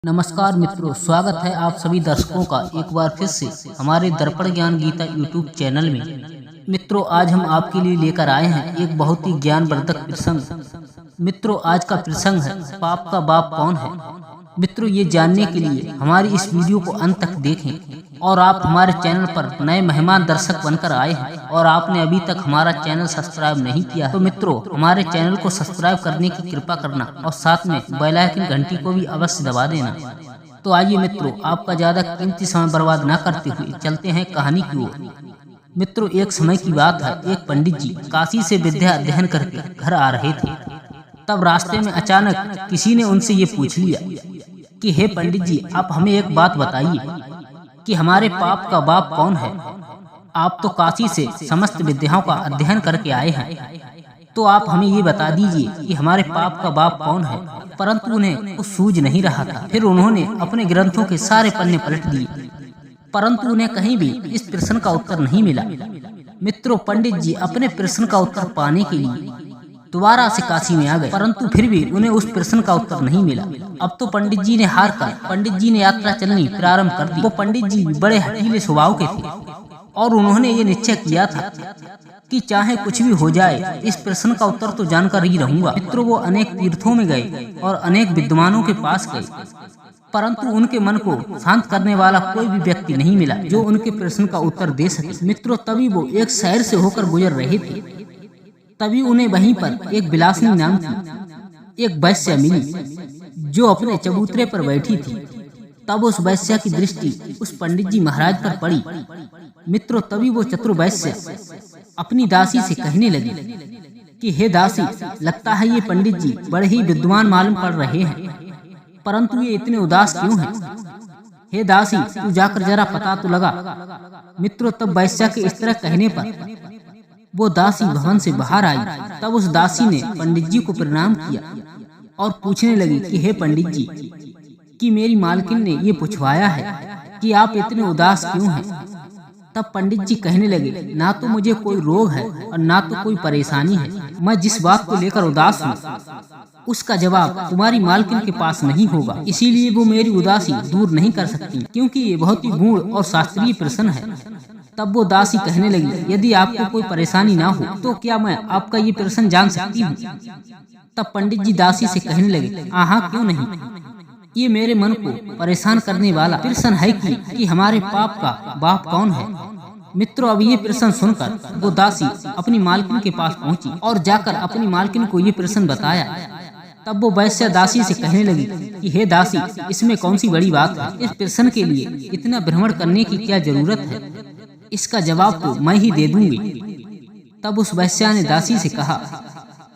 नमस्कार मित्रों, स्वागत है आप सभी दर्शकों का एक बार फिर से हमारे दर्पण ज्ञान गीता यूट्यूब चैनल में। मित्रों, आज हम आपके लिए लेकर आए हैं एक बहुत ही ज्ञानवर्धक प्रसंग। मित्रों, आज का प्रसंग है पाप का बाप कौन है। मित्रों, ये जानने के लिए हमारी इस वीडियो को अंत तक देखें। और आप हमारे चैनल पर नए मेहमान दर्शक बनकर आए हैं और आपने अभी तक हमारा चैनल सब्सक्राइब नहीं किया तो मित्रों, हमारे चैनल को सब्सक्राइब करने की कृपा करना और साथ में बेल आइकन घंटी को भी अवश्य दबा देना। तो आइए मित्रों, आपका ज्यादा कीमती समय बर्बाद न करते हुए चलते हैं कहानी की ओर। मित्रों, एक समय की बात है, एक पंडित जी काशी से विद्या अध्ययन करके घर आ रहे थे। तब रास्ते में अचानक किसी ने उनसे ये पूछ लिया कि हे पंडित जी, आप हमें एक बात बताइए कि हमारे पाप का बाप कौन है। आप तो काशी से समस्त विद्याओं का अध्ययन करके आए हैं, तो आप हमें ये बता दीजिए कि हमारे पाप का बाप कौन है। परंतु उन्हें कुछ सूझ नहीं रहा था। फिर उन्होंने अपने ग्रंथों के सारे पन्ने पलट दिए, परंतु उन्हें कहीं भी इस प्रश्न का उत्तर नहीं मिला। मित्रों, पंडित जी अपने प्रश्न का उत्तर पाने के लिए दोबारा से काशी में आ गए, परंतु फिर भी उन्हें उस प्रश्न का उत्तर नहीं मिला। अब तो पंडित जी ने हार कर पंडित जी ने यात्रा चलनी प्रारंभ कर दी। वो पंडित जी बड़े हठीले स्वभाव के थे और उन्होंने ये निश्चय किया था कि चाहे कुछ भी हो जाए, इस प्रश्न का उत्तर तो जानकर ही रहूंगा। मित्रों, वो अनेक तीर्थों में गए और अनेक विद्वानों के पास गए, परंतु उनके मन को शांत करने वाला कोई भी व्यक्ति नहीं मिला जो उनके प्रश्न का उत्तर दे सके। मित्रों, तभी वो एक शहर से होकर गुजर रहे थे। तभी उन्हें वहीं पर एक बिलासिनी नाम की एक वैश्या मिली जो अपने चबूतरे पर बैठी थी। तब उस वैश्या की दृष्टि उस पंडित जी महाराज पर पड़ी। मित्रों, तभी वो चतुर वैश्या अपनी दासी से कहने लगी कि हे दासी, लगता है ये पंडित जी बड़े ही विद्वान मालूम पड़ रहे हैं, परंतु ये इतने उदास क्यों हैं। हे दासी, तू जाकर जरा पता तो लगा। मित्रों, तब वैश्या के इस तरह कहने पर वो दासी भवन से बाहर आई। तब उस दासी ने पंडित जी को प्रणाम किया और पूछने लगी कि हे पंडित जी, कि मेरी मालकिन ने ये पूछवाया है कि आप इतने उदास क्यों हैं। तब पंडित जी कहने लगे, ना तो मुझे कोई रोग है और ना तो कोई परेशानी है। मैं जिस बात को लेकर उदास हूँ उसका जवाब तुम्हारी मालकिन के पास नहीं होगा, इसीलिए वो मेरी उदासी दूर नहीं कर सकती, क्योंकि ये बहुत ही गूढ़ और शास्त्रीय प्रश्न है। तब वो दासी कहने लगी, यदि आपको कोई परेशानी ना हो तो क्या मैं आपका ये प्रश्न जान सकती हूँ। तब पंडित जी दासी से कहने लगे, हाँ, क्यों नहीं। ये मेरे मन को परेशान करने वाला प्रश्न है कि हमारे पाप का बाप कौन है। मित्रों, अब ये प्रश्न सुनकर वो दासी अपनी मालकिन के पास पहुंची और जाकर अपनी मालकिन को ये प्रश्न बताया। तब वो वैश्या दासी से कहने लगी कि हे दासी, इसमें कौन सी बड़ी बात है। इस प्रश्न के लिए इतना भ्रमण करने की क्या जरूरत है, इसका जवाब तो मैं ही दे दूंगी। तब उस वैश्या ने दासी से कहा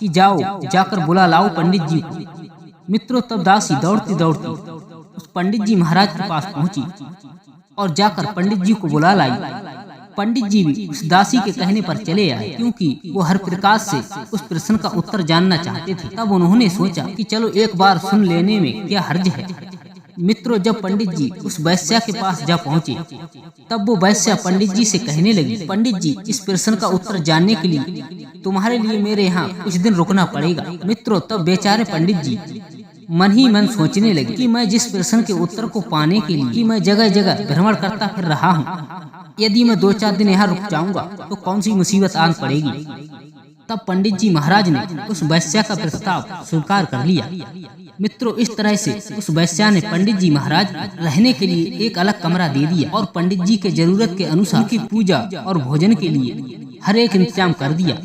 कि जाओ, जाकर बुला लाओ पंडित जी को। मित्रों, तब दासी दौड़ती दौड़ती उस पंडित जी महाराज के पास पहुंची और जाकर पंडित जी को बुला लाई। पंडित जी भी उस दासी के कहने पर चले आए, क्योंकि वो हर प्रकार से उस प्रश्न का उत्तर जानना चाहते थे। तब उन्होंने सोचा कि चलो एक बार सुन लेने में क्या हर्ज है। मित्रों, जब पंडित जी उस वैश्या के पास जा पहुंचे, तब वो वैश्या पंडित जी से कहने लगी, पंडित जी, इस प्रश्न का उत्तर जानने के लिए तुम्हारे लिए मेरे यहाँ कुछ दिन रुकना पड़ेगा। मित्रों, तब बेचारे पंडित जी मन ही मन सोचने लगे कि मैं जिस प्रश्न के उत्तर को पाने के लिए मैं जगह जगह भ्रमण करता फिर रहा हूँ, यदि मैं 2-4 दिन यहाँ रुक जाऊंगा तो कौन सी मुसीबत आन पड़ेगी। तब पंडित जी महाराज ने उस वैश्या का प्रस्ताव स्वीकार कर लिया। मित्रों, इस तरह से उस वैश्या ने पंडित जी महाराज रहने के लिए एक अलग कमरा दे दिया और पंडित जी के जरूरत के अनुसार उनकी पूजा और भोजन के लिए हर एक इंतजाम कर दिया।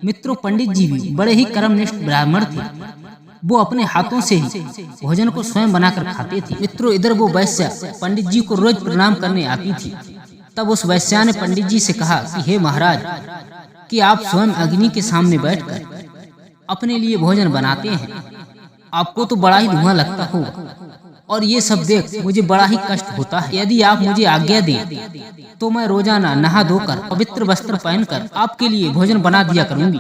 मित्रों, पंडित जी भी बड़े ही कर्मनिष्ठ ब्राह्मण थे। वो अपने हाथों से ही भोजन को स्वयं बनाकर खाते थे। मित्रों, इधर वो वैश्या पंडित जी को रोज प्रणाम करने आती थी। तब उस वैश्या ने पंडित जी से कहा कि हे महाराज, कि आप स्वयं अग्नि के सामने बैठकर अपने लिए भोजन बनाते हैं, आपको तो बड़ा ही धुआं लगता होगा और ये सब देख मुझे बड़ा ही कष्ट होता है। यदि आप मुझे आज्ञा दें तो मैं रोजाना नहा धोकर पवित्र वस्त्र पहनकर आपके लिए भोजन बना दिया करूंगी।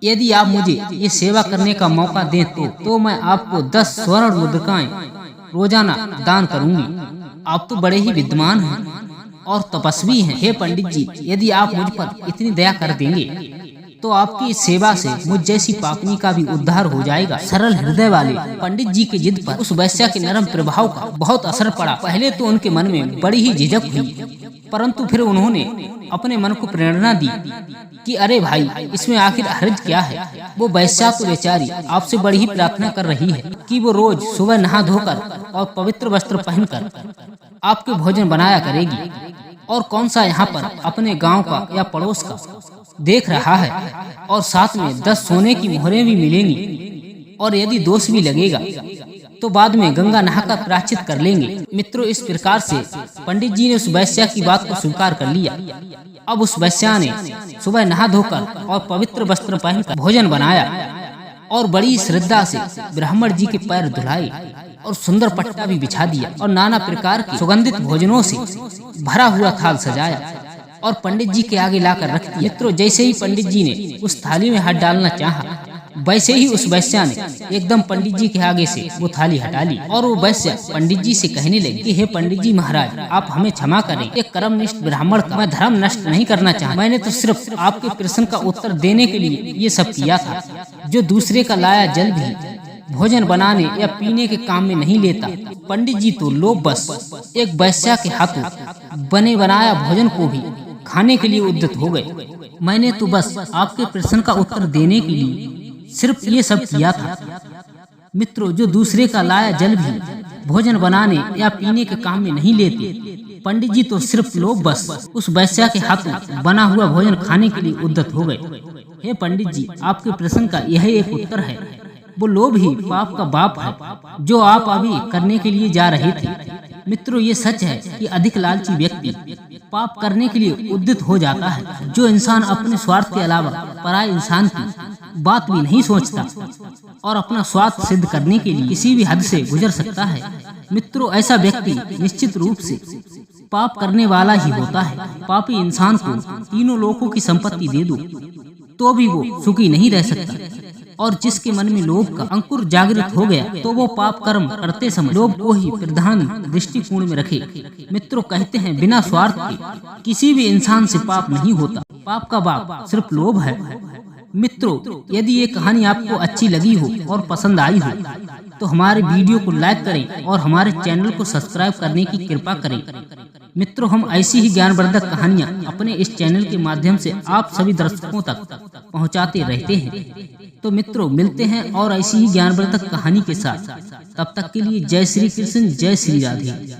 यदि आप मुझे ये सेवा करने का मौका दें तो मैं आपको 10 स्वर्ण मुद्रिकाएं रोजाना दान करूंगी। आप तो बड़े ही विद्वान हैं और तपस्वी हैं। हे पंडित जी, यदि आप मुझ पर इतनी दया कर देंगे तो आपकी इस सेवा से मुझ जैसी पापनी का भी उद्धार हो जाएगा। सरल हृदय वाले पंडित जी के जिद पर उस वैश्या के नरम प्रभाव का बहुत असर पड़ा। पहले तो उनके मन में बड़ी ही झिझक हुई, परंतु फिर उन्होंने अपने मन को प्रेरणा दी कि अरे भाई, इसमें आखिर हर्ज क्या है। वो वैश्या तो बेचारी आपसे बड़ी ही प्रार्थना कर रही है कि वो रोज सुबह नहा धोकर और पवित्र वस्त्र पहनकर आपके भोजन बनाया करेगी। और कौन सा यहाँ पर अपने गांव का या पड़ोस का देख रहा है, और साथ में 10 सोने की मोहरें भी मिलेंगी, और यदि दोष भी लगेगा तो बाद में गंगा नहाकर प्रायश्चित कर लेंगे। मित्रों, इस प्रकार से पंडित जी ने उस वैश्या की बात को स्वीकार कर लिया। अब उस वैश्या ने सुबह नहा धोकर और पवित्र वस्त्र पहनकर भोजन बनाया और बड़ी श्रद्धा से ब्राह्मण जी के पैर धुलाए और सुंदर पट्टा भी बिछा दिया और नाना प्रकार के सुगंधित भोजनों से भरा हुआ थाल सजाया और पंडित जी के आगे लाकर रख दिया। मित्रों, जैसे ही पंडित जी ने उस थाली में हाथ डालना चाहा, वैसे ही उस वैश्या ने एकदम पंडित जी के आगे से वो थाली हटा ली और वो वैश्या पंडित जी से कहने लगी कि हे पंडित जी महाराज, आप हमें क्षमा करें। एक कर्मनिष्ठ ब्राह्मण का मैं धर्म नष्ट नहीं करना चाहता। मैंने तो सिर्फ आपके प्रश्न का उत्तर देने के लिए ये सब किया था। जो दूसरे का लाया जल भी भोजन बनाने या पीने के काम में नहीं लेता, पंडित जी तो लोग बस एक वैश्या के हाथों बने बनाया भोजन को भी खाने के लिए उद्यत हो गए। मैंने तो बस आपके प्रश्न का उत्तर देने के लिए सिर्फ ये सब किया था। मित्रों, जो दूसरे का लाया जल भी भोजन बनाने या पीने के काम में नहीं लेते, पंडित जी तो सिर्फ लोग बस उस वैश्या के हाथों बना हुआ भोजन खाने के लिए उद्यत हो गए। हे पंडित जी, आपके प्रश्न का यह एक उत्तर है। वो लोभ ही पाप का बाप है जो आप अभी करने के लिए जा रहे थे। मित्रों, ये सच है कि अधिक लालची व्यक्ति पाप करने के लिए उद्यत हो जाता है। जो इंसान अपने स्वार्थ के अलावा पराये इंसान की बात भी नहीं सोचता और अपना स्वार्थ सिद्ध करने के लिए किसी भी हद से गुजर सकता है, मित्रों, ऐसा व्यक्ति निश्चित रूप से पाप करने वाला ही होता है। पापी इंसान को तीनों लोगों की संपत्ति दे दो तो भी वो सुखी नहीं रह सकता, और जिसके मन में लोभ का अंकुर जागृत हो गया तो वो पाप कर्म करते समय लोभ को ही प्रधान दृष्टिकोण में रखे। मित्रों, कहते हैं बिना स्वार्थ के किसी भी इंसान से पाप नहीं होता। पाप का बाप सिर्फ लोभ है। मित्रों, यदि ये कहानी आपको अच्छी लगी हो और पसंद आई हो तो हमारे वीडियो को लाइक करें और हमारे चैनल को सब्सक्राइब करने की कृपा करें। मित्रों, हम ऐसी ही ज्ञानवर्धक कहानियाँ अपने इस चैनल के माध्यम से आप सभी दर्शकों तक पहुँचाते रहते हैं। तो मित्रों, मिलते हैं और ऐसी ही ज्ञानवर्धक कहानी के साथ। तब तक के लिए जय श्री कृष्ण, जय श्री राधे।